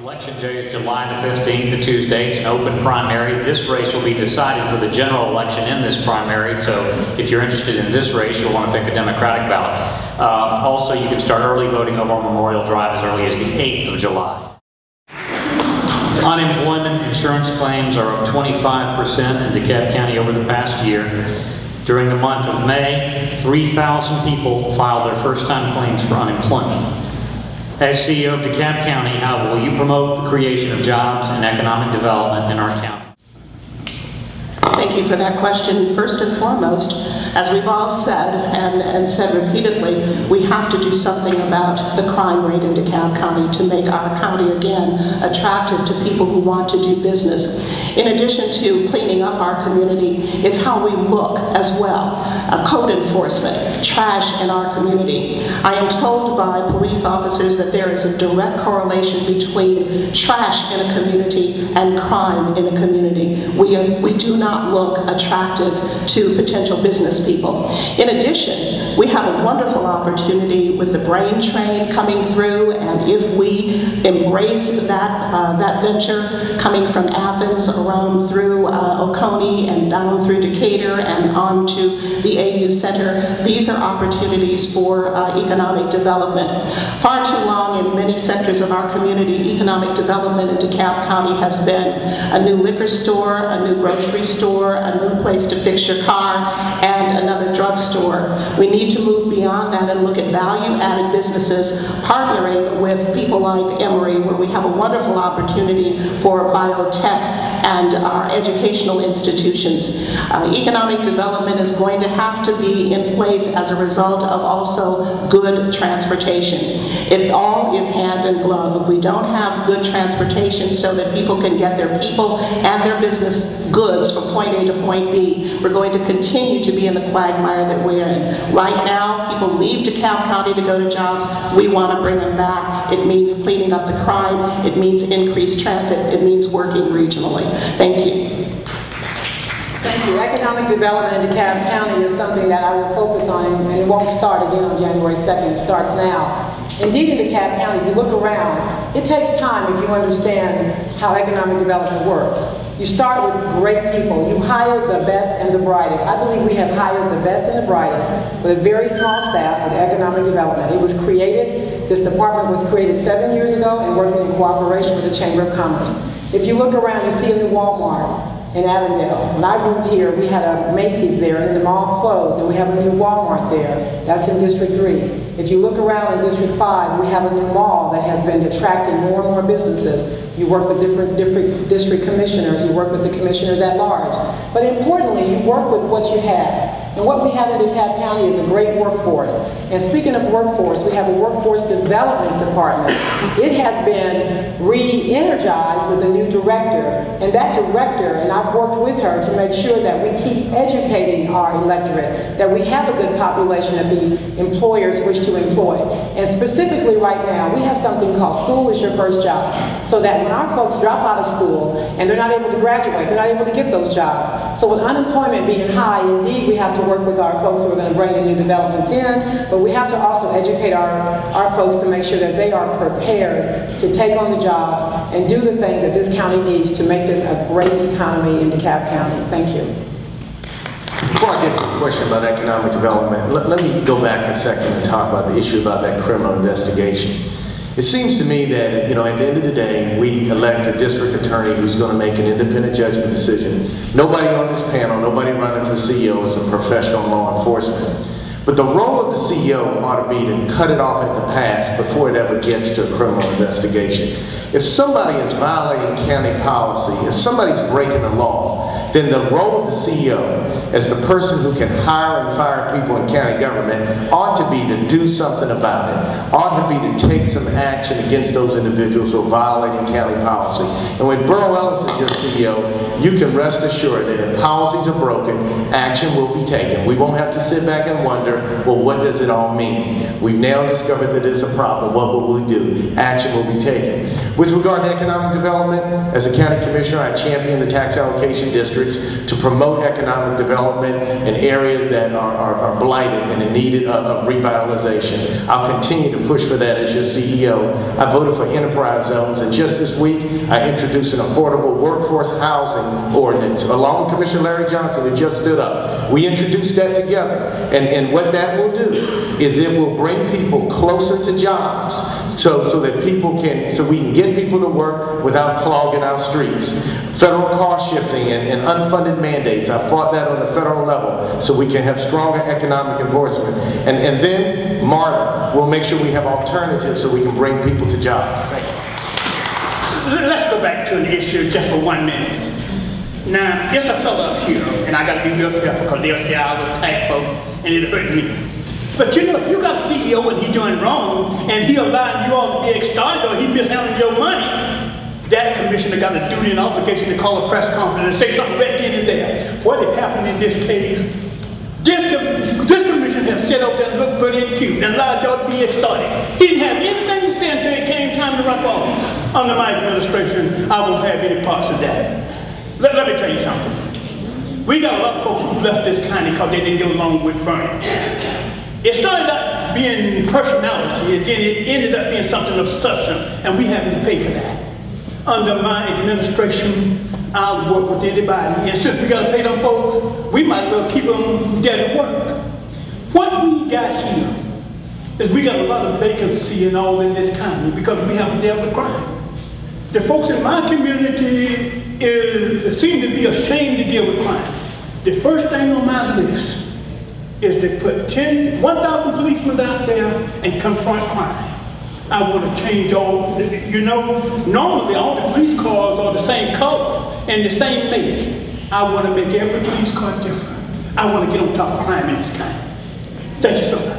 Election day is July the 15th, a Tuesday. It's an open primary. This race will be decided for the general election in this primary, so if you're interested in this race, you'll want to pick a Democratic ballot. Also, you can start early voting over Memorial Drive as early as the 8th of July. Unemployment insurance claims are up 25% in DeKalb County over the past year. During the month of May, 3,000 people filed their first-time claims for unemployment. As CEO of DeKalb County, how will you promote the creation of jobs and economic development in our county? Thank you for that question. First and foremost, as we've all said and said repeatedly, we have to do something about the crime rate in DeKalb County to make our county again attractive to people who want to do business. In addition to cleaning up our community, it's how we look as well. Code enforcement, trash in our community. I am told by police officers that there is a direct correlation between trash in a community and crime in a community. We do not look attractive to potential business people. In addition, we have a wonderful opportunity with the brain train coming through, and if we embrace that venture coming from Athens around through Oconee and down through Decatur and on to the AU Center, these are opportunities for economic development. Far too long in many sectors of our community, economic development in DeKalb County has been a new liquor store, a new grocery store, a new place to fix your car, and another drugstore. We need to move beyond that and look at value-added businesses, partnering with people like Emory, where we have a wonderful opportunity for biotech and our educational institutions. Economic development is going to have to be in place as a result of also good transportation. It all is hand in glove. If we don't have good transportation so that people can get their people and their business goods from point A to point B, we're going to continue to be in the quagmire that we're in. Right now, people leave DeKalb County to go to jobs. We want to bring them back. It means cleaning up the crime. It means increased transit. It means working regionally. Thank you. Thank you. Economic development in DeKalb County is something that I will focus on, and it won't start again on January 2nd. It starts now. Indeed, in DeKalb County, if you look around, it takes time if you understand how economic development works. You start with great people. You hire the best and the brightest. I believe we have hired the best and the brightest with a very small staff with economic development. It was created, this department was created 7 years ago and working in cooperation with the Chamber of Commerce. If you look around, you see a new Walmart in Avondale. When I moved here, we had a Macy's there, and then the mall closed, and we have a new Walmart there. That's in District 3. If you look around in District 5, we have a new mall that has been attracting more and more businesses. You work with different district commissioners, you work with the commissioners at large. But importantly, you work with what you have. And what we have in DeKalb County is a great workforce. And speaking of workforce, we have a workforce development department. It has been re-energized with a new director. And that director, and I've worked with her to make sure that we keep educating our electorate, that we have a good population that the employers wish to employ. And specifically right now, we have something called School is Your First Job. So that when our folks drop out of school and they're not able to graduate, they're not able to get those jobs. So with unemployment being high, indeed, we have to work with our folks who are going to bring the new developments in, but we have to also educate our folks to make sure that they are prepared to take on the jobs and do the things that this county needs to make this a great economy in DeKalb County. Thank you. Before I get to the question about economic development, let me go back a second and talk about the issue about that criminal investigation. It seems to me that, at the end of the day, we elect a district attorney who's going to make an independent judgment decision. Nobody on this panel, nobody running for CEO is a professional in law enforcement. But the role of the CEO ought to be to cut it off at the pass before it ever gets to a criminal investigation. If somebody is violating county policy, if somebody's breaking the law, then the role of the CEO as the person who can hire and fire people in county government ought to be to do something about it, ought to be to take some action against those individuals who are violating county policy. And when Burrell Ellis is your CEO, you can rest assured that if policies are broken, action will be taken. We won't have to sit back and wonder wondering, well, what does it all mean? We've now discovered that it's a problem. What will we do? Action will be taken. With regard to economic development, as a county commissioner, I champion the tax allocation districts to promote economic development in areas that are blighted and in need of revitalization. I'll continue to push for that as your CEO. I voted for enterprise zones, and just this week, I introduced an affordable workforce housing ordinance, along with Commissioner Larry Johnson, who just stood up. We introduced that together, and what that will do is it will bring people closer to jobs, so that we can get people to work without clogging our streets. Federal cost shifting and unfunded mandates, I fought that on the federal level so we can have stronger economic enforcement. And then, MARTA, we'll make sure we have alternatives so we can bring people to jobs. Thank you. Let's go back to an issue just for 1 minute. Now, there's a fellow up here, and I got to be real careful because they'll say I will attack folks, and it hurts me. But you know, if you got a CEO and he's doing wrong, and he allowing you all to be started or he mishandling your money, that commissioner got a duty and obligation to call a press conference and say something right then and there. What had happened in this case, this commission has set up there and looked good and cute and allowed y'all to be started. He didn't have anything to say until it came time to run for office. Under my administration, I won't have any parts of that. Let me tell you something. We got a lot of folks who left this county because they didn't get along with Bernie. It started out being personality, and then it ended up being something of substance, and we having to pay for that. Under my administration, I'll work with anybody, and since we got to pay them folks, we might as well keep them dead at work. What we got here is we got a lot of vacancy and all in this county because we haven't dealt with crime. The folks in my community seem to be ashamed to deal with crime. The first thing on my list is to put 1,000 policemen out there and confront crime. I want to change all, you know, normally all the police cars are the same color and the same make. I want to make every police car different. I want to get on top of crime in this county. Thank you so much.